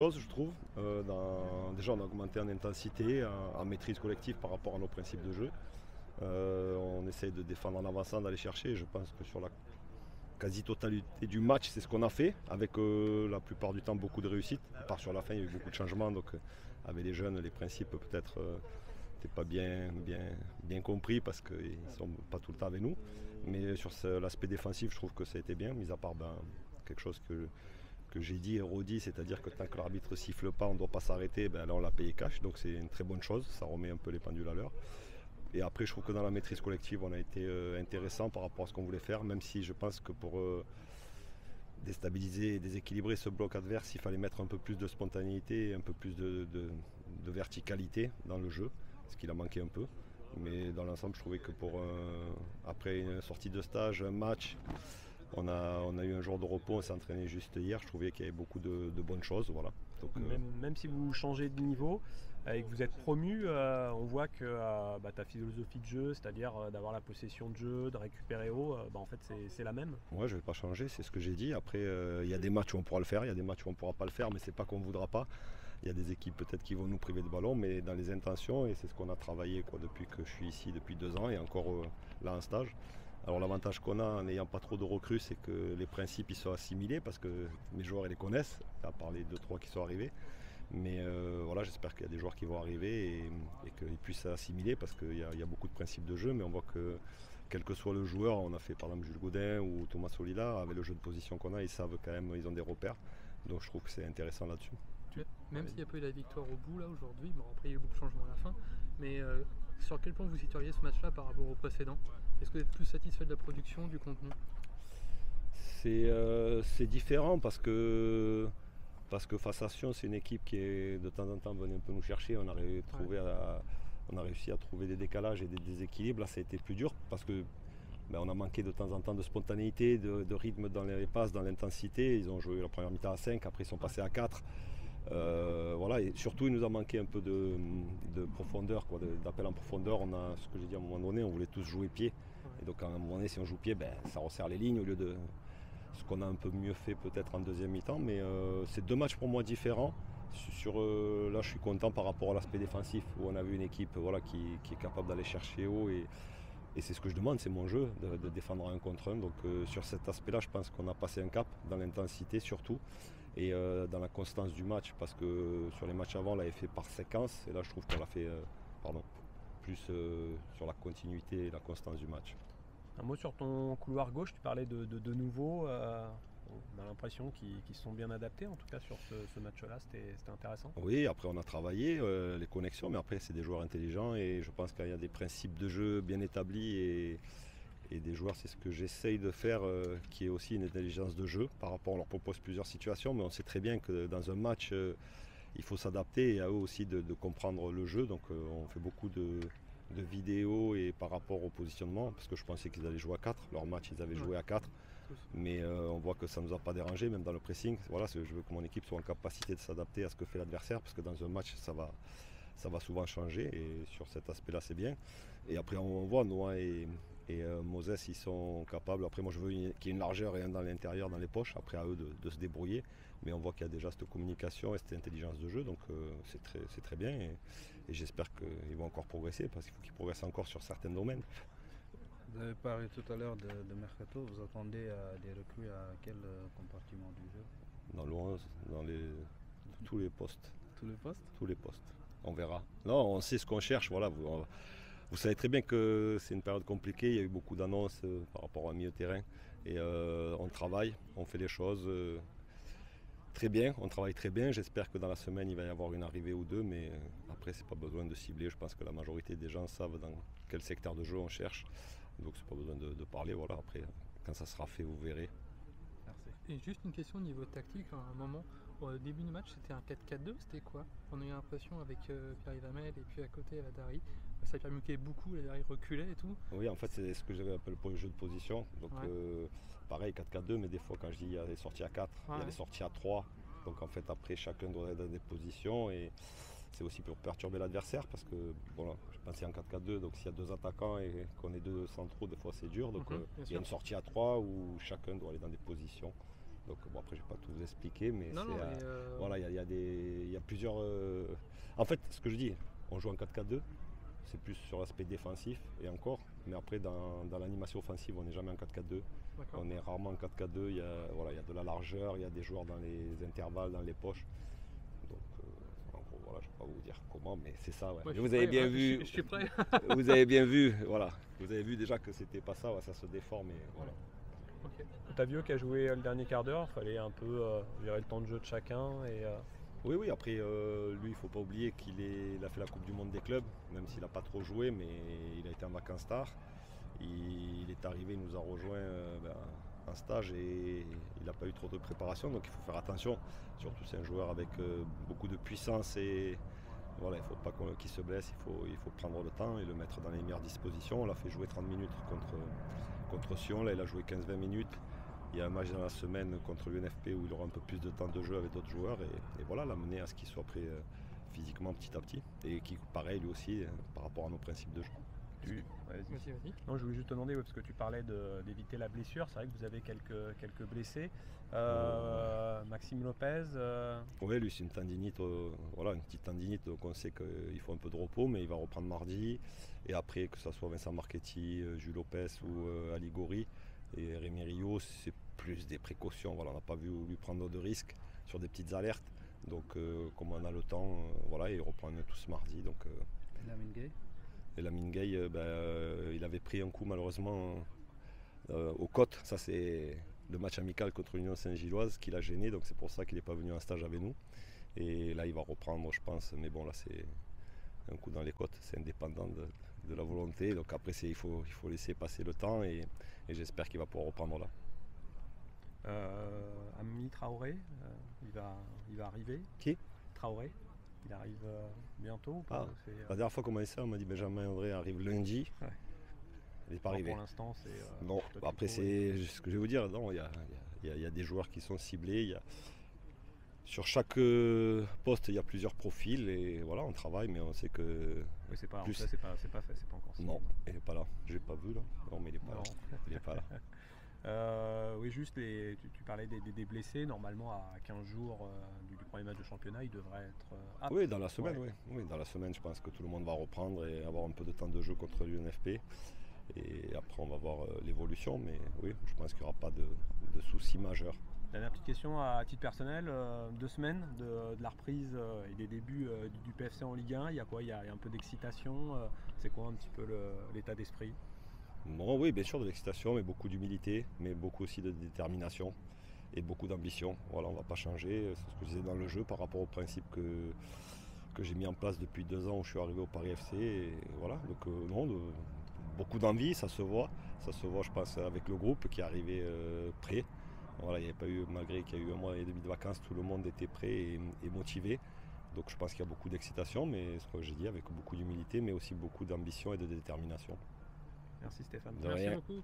Je trouve. Déjà, on a augmenté en intensité, en maîtrise collective par rapport à nos principes de jeu. On essaye de défendre en avançant, d'aller chercher. Je pense que sur la quasi-totalité du match, c'est ce qu'on a fait, avec la plupart du temps beaucoup de réussite. À part sur la fin, il y a eu beaucoup de changements. Donc, avec les jeunes, les principes peut-être n'étaient pas bien compris parce qu'ils ne sont pas tout le temps avec nous. Mais sur l'aspect défensif, je trouve que ça a été bien, mis à part quelque chose que j'ai dit et redit, c'est-à-dire que tant que l'arbitre ne siffle pas, on ne doit pas s'arrêter, ben là on l'a payé cash, donc c'est une très bonne chose, ça remet un peu les pendules à l'heure. Et après, je trouve que dans la maîtrise collective, on a été intéressant par rapport à ce qu'on voulait faire, même si je pense que pour déstabiliser et déséquilibrer ce bloc adverse, il fallait mettre un peu plus de spontanéité, un peu plus de verticalité dans le jeu, ce qu'il a manqué un peu. Mais dans l'ensemble, je trouvais que après une sortie de stage, un match, on a eu un jour de repos, on s'est entraîné juste hier. Je trouvais qu'il y avait beaucoup de bonnes choses. Voilà. Donc, Même si vous changez de niveau et que vous êtes promu, on voit que ta philosophie de jeu, c'est-à-dire d'avoir la possession de jeu, de récupérer haut, en fait c'est la même. ouais, je ne vais pas changer, c'est ce que j'ai dit. Après, il y a des matchs où on pourra le faire, il y a des matchs où on ne pourra pas le faire, mais c'est pas qu'on ne voudra pas. Il y a des équipes peut-être qui vont nous priver de ballon, mais dans les intentions, et c'est ce qu'on a travaillé depuis que je suis ici depuis 2 ans et encore là en stage. Alors l'avantage qu'on a en n'ayant pas trop de recrues, c'est que les principes ils sont assimilés parce que mes joueurs ils les connaissent, à part les 2-3 qui sont arrivés. Mais voilà, j'espère qu'il y a des joueurs qui vont arriver et qu'ils puissent assimiler parce qu'il y a beaucoup de principes de jeu, mais on voit que quel que soit le joueur, on a fait par exemple Jules Godin ou Thomas Solila, avec le jeu de position qu'on a, ils savent quand même, ils ont des repères. Donc je trouve que c'est intéressant là-dessus. Même s'il n'y a pas eu la victoire au bout là aujourd'hui, bon après il y a eu beaucoup de changements à la fin, mais sur quel point vous situeriez ce match-là par rapport au précédent? Est-ce que vous êtes plus satisfait de la production, du contenu? C'est différent parce que face à Sion, c'est une équipe qui est de temps en temps venue un peu nous chercher. On a réussi à trouver des décalages et des déséquilibres. Là, ça a été plus dur parce que on a manqué de temps en temps de spontanéité, de rythme dans les passes, dans l'intensité. Ils ont joué la première mi-temps à 5, après ils sont passés à 4. Voilà, et surtout il nous a manqué un peu de profondeur, d'appel en profondeur. Ce que j'ai dit à un moment donné, on voulait tous jouer pied. Et donc à un moment donné, si on joue pied, ça resserre les lignes au lieu de ce qu'on a un peu mieux fait peut-être en deuxième mi-temps. Mais c'est 2 matchs pour moi différents. Là, je suis content par rapport à l'aspect défensif où on a vu une équipe qui est capable d'aller chercher haut. Et c'est ce que je demande, c'est mon jeu, de défendre un contre un. Donc sur cet aspect-là, je pense qu'on a passé un cap dans l'intensité surtout et dans la constance du match parce que sur les matchs avant, on l'avait fait par séquence et là, je trouve qu'on l'a fait plus sur la continuité et la constance du match. Un mot sur ton couloir gauche, tu parlais de nouveau. On a l'impression qu'ils se sont bien adaptés, en tout cas sur ce match-là, c'était intéressant. Oui, après on a travaillé les connexions, mais après c'est des joueurs intelligents et je pense qu'il y a des principes de jeu bien établis et des joueurs, c'est ce que j'essaye de faire, qui est aussi une intelligence de jeu par rapport, on leur propose plusieurs situations, mais on sait très bien que dans un match, il faut s'adapter et à eux aussi de comprendre le jeu. Donc on fait beaucoup de vidéos et par rapport au positionnement, parce que je pensais qu'ils allaient jouer à 4, leur match ils avaient joué à 4. Mais on voit que ça ne nous a pas dérangé, même dans le pressing. Voilà, je veux que mon équipe soit en capacité de s'adapter à ce que fait l'adversaire, parce que dans un match, ça va souvent changer. Et sur cet aspect-là, c'est bien. Et après, on voit Noah et Moses, ils sont capables. Après, moi, je veux qu'il y ait une largeur et un dans l'intérieur, dans les poches. Après, à eux de se débrouiller. Mais on voit qu'il y a déjà cette communication et cette intelligence de jeu. Donc, c'est très bien. Et j'espère qu'ils vont encore progresser, parce qu'il faut qu'ils progressent encore sur certains domaines. Vous avez parlé tout à l'heure de Mercato, vous attendez des recrues à quel compartiment du jeu? Dans le 11, tous les postes. Tous les postes? Tous les postes. On verra. Non, on sait ce qu'on cherche. Voilà, vous savez très bien que c'est une période compliquée. Il y a eu beaucoup d'annonces par rapport au milieu terrain. Et on travaille, on fait les choses très bien. On travaille très bien. J'espère que dans la semaine, il va y avoir une arrivée ou deux. Mais après, c'est pas besoin de cibler. Je pense que la majorité des gens savent dans quel secteur de jeu on cherche. Donc, c'est pas besoin de parler. Voilà, après, quand ça sera fait, vous verrez. Merci. Et juste une question au niveau tactique, à un moment, au début du match, c'était un 4-4-2, c'était quoi? On a eu l'impression avec Pierre Hamel et puis à côté la Dari, ça permutait beaucoup, la Dari reculait et tout. Oui, en fait, c'est ce que j'appelle pour le jeu de position. Donc, Ouais. pareil, 4-4-2, mais des fois, quand je dis il y a des sorties à 4, il y a Ouais. des sorties à 3. Donc, en fait, après, chacun doit être dans des positions. Et c'est aussi pour perturber l'adversaire parce que, voilà, je pensais en 4-4-2. Donc, s'il y a 2 attaquants et qu'on est 2 centraux, des fois, c'est dur. Donc, Bien il y a sûr. une sortie à 3 où chacun doit aller dans des positions. Donc bon, après je ne vais pas tout vous expliquer, mais Non, non, c'est, mais, voilà, il y a plusieurs. En fait, ce que je dis, on joue en 4-4-2, c'est plus sur l'aspect défensif et encore, mais après dans l'animation offensive, on n'est jamais en 4-4-2. d'accord. On est rarement en 4-4-2, voilà, il y a de la largeur, il y a des joueurs dans les intervalles, dans les poches. Donc en gros, voilà, je ne vais pas vous dire comment, mais c'est ça. Ouais. Ouais, Mais je vous suis avez prêt, bien hein, vu, je suis prêt. vous avez bien vu, voilà. Vous avez vu déjà que c'était pas ça, ouais, ça se déforme et voilà. Ok. Otavio qui a joué le dernier quart d'heure, il fallait un peu gérer le temps de jeu de chacun. Oui, oui, après, lui, il ne faut pas oublier qu'il a fait la Coupe du Monde des clubs, même s'il n'a pas trop joué, mais il a été en vacances tard. Il est arrivé, il nous a rejoint en stage et il n'a pas eu trop de préparation, donc il faut faire attention. Surtout c'est un joueur avec beaucoup de puissance et voilà, il ne faut pas qu'il se blesse, il faut prendre le temps et le mettre dans les meilleures dispositions. On l'a fait jouer 30 minutes contre Sion, là il a joué 15-20 minutes. Il y a un match dans la semaine contre l'UNFP où il aura un peu plus de temps de jeu avec d'autres joueurs et voilà, l'amener à ce qu'il soit prêt physiquement petit à petit et qui, pareil, lui aussi, par rapport à nos principes de jeu. Vas-y, vas-y. Non, je voulais juste te demander, parce que tu parlais d'éviter la blessure, c'est vrai que vous avez quelques blessés. Maxime Lopez, Oui, lui c'est une tendinite, voilà, une petite tendinite, donc on sait qu'il faut un peu de repos, mais il va reprendre mardi. Et après, que ce soit Vincent Marchetti, Jules Lopez ou Ali Gori et Rémi Rio, c'est plus des précautions. Voilà, on n'a pas vu lui prendre de risques sur des petites alertes. Donc comme on a le temps, voilà, ils reprennent tous mardi. Donc, Lamine Gueye. et Lamine Gueye, il avait pris un coup malheureusement aux côtes. Ça c'est le match amical contre l'Union Saint-Gilloise qui l'a gêné, donc c'est pour ça qu'il n'est pas venu en stage avec nous. Et là il va reprendre je pense, mais bon là c'est un coup dans les côtes, c'est indépendant de la volonté. Donc après il faut laisser passer le temps et j'espère qu'il va pouvoir reprendre là. Ami Traoré, il va arriver. Qui? Traoré, il arrive bientôt ou pas? La dernière fois qu'on m'a dit ça, on m'a dit Benjamin André arrive lundi. Ouais. Il n'est pas arrivé. Pour l'instant, c'est. Non, après c'est ce que je vais vous dire. Non, il y a des joueurs qui sont ciblés. Sur chaque poste, il y a plusieurs profils et voilà, on travaille, mais on sait que. Oui, c'est pas, plus... c'est pas fait, c'est pas encore signé. Non, il n'est pas là. Je l'ai pas vu là. Non, mais il n'est pas là. Il est pas là. Oui, juste tu parlais des blessés. Normalement, à 15 jours du premier match de championnat, il devrait être. Oui, dans la semaine, ouais. oui. Dans la semaine, je pense que tout le monde va reprendre et avoir un peu de temps de jeu contre l'UNFP. Et après, on va voir l'évolution, mais oui, je pense qu'il n'y aura pas de soucis majeurs. Dernière petite question à titre personnel, 2 semaines de la reprise et des débuts du PFC en Ligue 1, il y a quoi? Il y a un peu d'excitation, c'est quoi un petit peu l'état d'esprit? Bon, oui, bien sûr de l'excitation, mais beaucoup d'humilité, mais beaucoup aussi de détermination et beaucoup d'ambition. Voilà, on ne va pas changer, c'est ce que je disais dans le jeu par rapport au principe que j'ai mis en place depuis 2 ans où je suis arrivé au Paris FC. Et voilà, donc beaucoup d'envie, ça se voit, je pense, avec le groupe qui est arrivé prêt. Voilà, il n'y avait pas eu, malgré qu'il y a eu 1 mois et demi de vacances, tout le monde était prêt et motivé. Donc je pense qu'il y a beaucoup d'excitation, mais ce que j'ai dit, avec beaucoup d'humilité, mais aussi beaucoup d'ambition et de détermination. Merci Stéphane. De Merci rien. beaucoup.